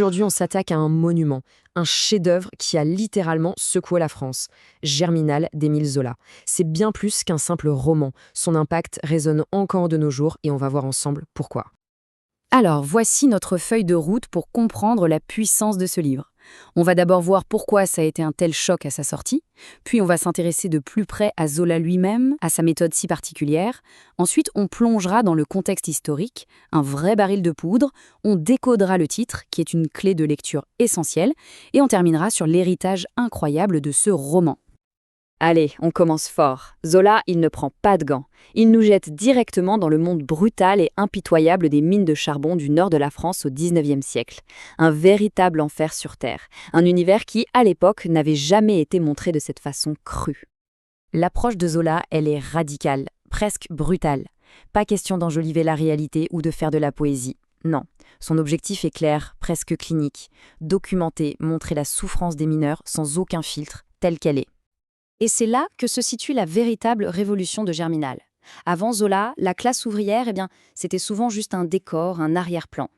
Aujourd'hui, on s'attaque à un monument, un chef-d'œuvre qui a littéralement secoué la France. Germinal d'Émile Zola. C'est bien plus qu'un simple roman. Son impact résonne encore de nos jours et on va voir ensemble pourquoi. Alors, voici notre feuille de route pour comprendre la puissance de ce livre. On va d'abord voir pourquoi ça a été un tel choc à sa sortie, puis on va s'intéresser de plus près à Zola lui-même, à sa méthode si particulière. Ensuite, on plongera dans le contexte historique, un vrai baril de poudre, on décodera le titre, qui est une clé de lecture essentielle, et on terminera sur l'héritage incroyable de ce roman. Allez, on commence fort. Zola, il ne prend pas de gants. Il nous jette directement dans le monde brutal et impitoyable des mines de charbon du nord de la France au XIXe siècle. Un véritable enfer sur Terre. Un univers qui, à l'époque, n'avait jamais été montré de cette façon crue. L'approche de Zola, elle est radicale, presque brutale. Pas question d'enjoliver la réalité ou de faire de la poésie. Non, son objectif est clair, presque clinique. Documenter, montrer la souffrance des mineurs sans aucun filtre, telle qu'elle est. Et c'est là que se situe la véritable révolution de Germinal. Avant Zola, la classe ouvrière, c'était souvent juste un décor, un arrière-plan.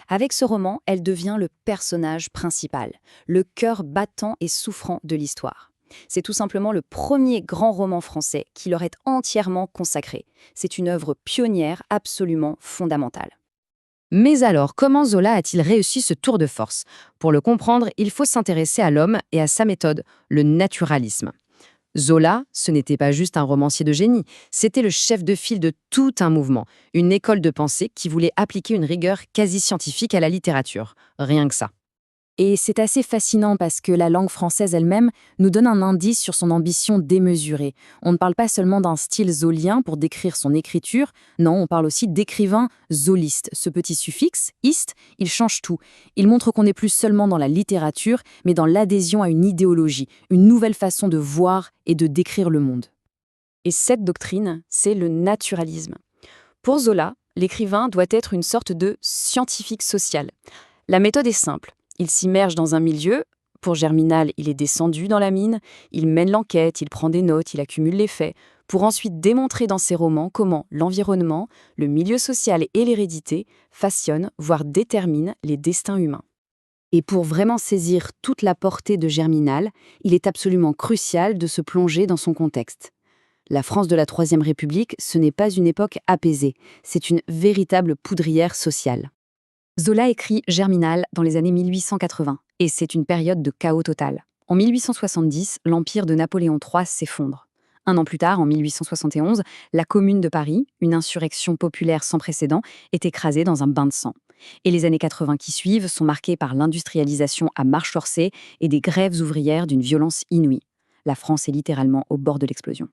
Avec ce roman, elle devient le personnage principal, le cœur battant et souffrant de l'histoire. C'est tout simplement le premier grand roman français qui leur est entièrement consacré. C'est une œuvre pionnière absolument fondamentale. Mais alors, comment Zola a-t-il réussi ce tour de force? Pour le comprendre, il faut s'intéresser à l'homme et à sa méthode, le naturalisme. Zola, ce n'était pas juste un romancier de génie, c'était le chef de file de tout un mouvement, une école de pensée qui voulait appliquer une rigueur quasi scientifique à la littérature. Rien que ça. Et c'est assez fascinant parce que la langue française elle-même nous donne un indice sur son ambition démesurée. On ne parle pas seulement d'un style zolien pour décrire son écriture, non, on parle aussi d'écrivain zoliste. Ce petit suffixe, iste, il change tout. Il montre qu'on n'est plus seulement dans la littérature, mais dans l'adhésion à une idéologie, une nouvelle façon de voir et de décrire le monde. Et cette doctrine, c'est le naturalisme. Pour Zola, l'écrivain doit être une sorte de scientifique social. La méthode est simple. Il s'immerge dans un milieu. Pour Germinal, il est descendu dans la mine, il mène l'enquête, il prend des notes, il accumule les faits, pour ensuite démontrer dans ses romans comment l'environnement, le milieu social et l'hérédité façonnent, voire déterminent les destins humains. Et pour vraiment saisir toute la portée de Germinal, il est absolument crucial de se plonger dans son contexte. La France de la Troisième République, ce n'est pas une époque apaisée, c'est une véritable poudrière sociale. Zola écrit Germinal dans les années 1880, et c'est une période de chaos total. En 1870, l'empire de Napoléon III s'effondre. Un an plus tard, en 1871, la Commune de Paris, une insurrection populaire sans précédent, est écrasée dans un bain de sang. Et les années 80 qui suivent sont marquées par l'industrialisation à marche forcée et des grèves ouvrières d'une violence inouïe. La France est littéralement au bord de l'explosion.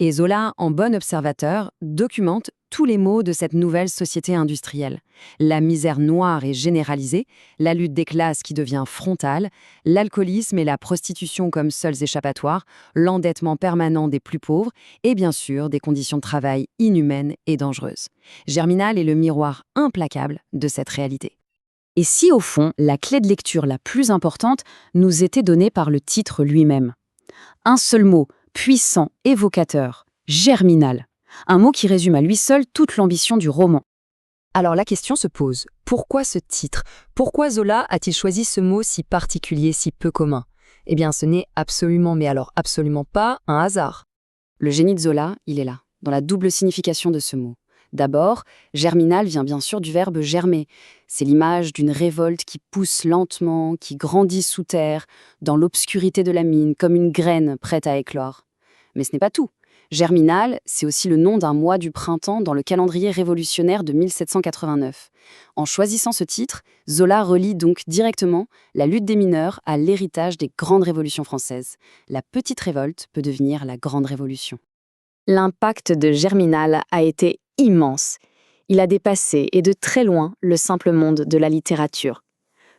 Et Zola, en bon observateur, documente tous les maux de cette nouvelle société industrielle. La misère noire et généralisée, la lutte des classes qui devient frontale, l'alcoolisme et la prostitution comme seuls échappatoires, l'endettement permanent des plus pauvres et bien sûr des conditions de travail inhumaines et dangereuses. Germinal est le miroir implacable de cette réalité. Et si au fond, la clé de lecture la plus importante nous était donnée par le titre lui-même. Un seul mot, puissant, évocateur, germinal. Un mot qui résume à lui seul toute l'ambition du roman. Alors la question se pose, pourquoi ce titre? Pourquoi Zola a-t-il choisi ce mot si particulier, si peu commun? Eh bien ce n'est absolument, mais alors absolument pas un hasard. Le génie de Zola, il est là, dans la double signification de ce mot. D'abord, germinal vient bien sûr du verbe germer. C'est l'image d'une révolte qui pousse lentement, qui grandit sous terre, dans l'obscurité de la mine, comme une graine prête à éclore. Mais ce n'est pas tout. Germinal, c'est aussi le nom d'un mois du printemps dans le calendrier révolutionnaire de 1789. En choisissant ce titre, Zola relie donc directement la lutte des mineurs à l'héritage des grandes révolutions françaises. La petite révolte peut devenir la grande révolution. L'impact de Germinal a été immense. Il a dépassé, et de très loin, le simple monde de la littérature.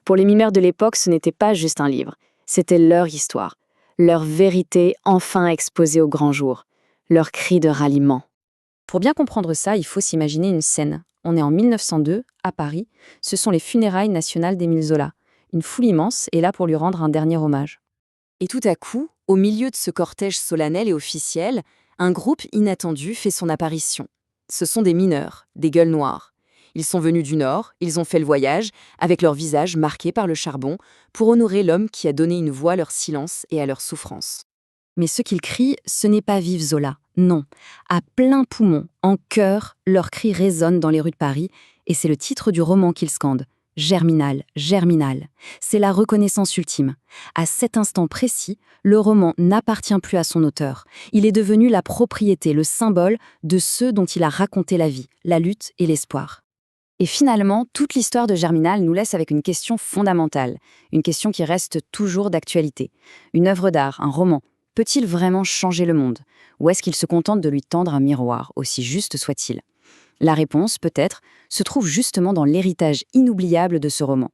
Pour les mimeurs de l'époque, ce n'était pas juste un livre, c'était leur histoire, leur vérité enfin exposée au grand jour, leur cri de ralliement. Pour bien comprendre ça, il faut s'imaginer une scène. On est en 1902, à Paris, ce sont les funérailles nationales d'Émile Zola. Une foule immense est là pour lui rendre un dernier hommage. Et tout à coup, au milieu de ce cortège solennel et officiel, un groupe inattendu fait son apparition. Ce sont des mineurs, des gueules noires. Ils sont venus du Nord, ils ont fait le voyage, avec leur visage marqué par le charbon, pour honorer l'homme qui a donné une voix à leur silence et à leur souffrance. Mais ce qu'ils crient, ce n'est pas Vive Zola, non. À plein poumon, en chœur, leurs cris résonnent dans les rues de Paris, et c'est le titre du roman qu'ils scandent. Germinal, Germinal. C'est la reconnaissance ultime. À cet instant précis, le roman n'appartient plus à son auteur. Il est devenu la propriété, le symbole de ceux dont il a raconté la vie, la lutte et l'espoir. Et finalement, toute l'histoire de Germinal nous laisse avec une question fondamentale, une question qui reste toujours d'actualité. Une œuvre d'art, un roman, peut-il vraiment changer le monde? Ou est-ce qu'il se contente de lui tendre un miroir, aussi juste soit-il? La réponse, peut-être, se trouve justement dans l'héritage inoubliable de ce roman.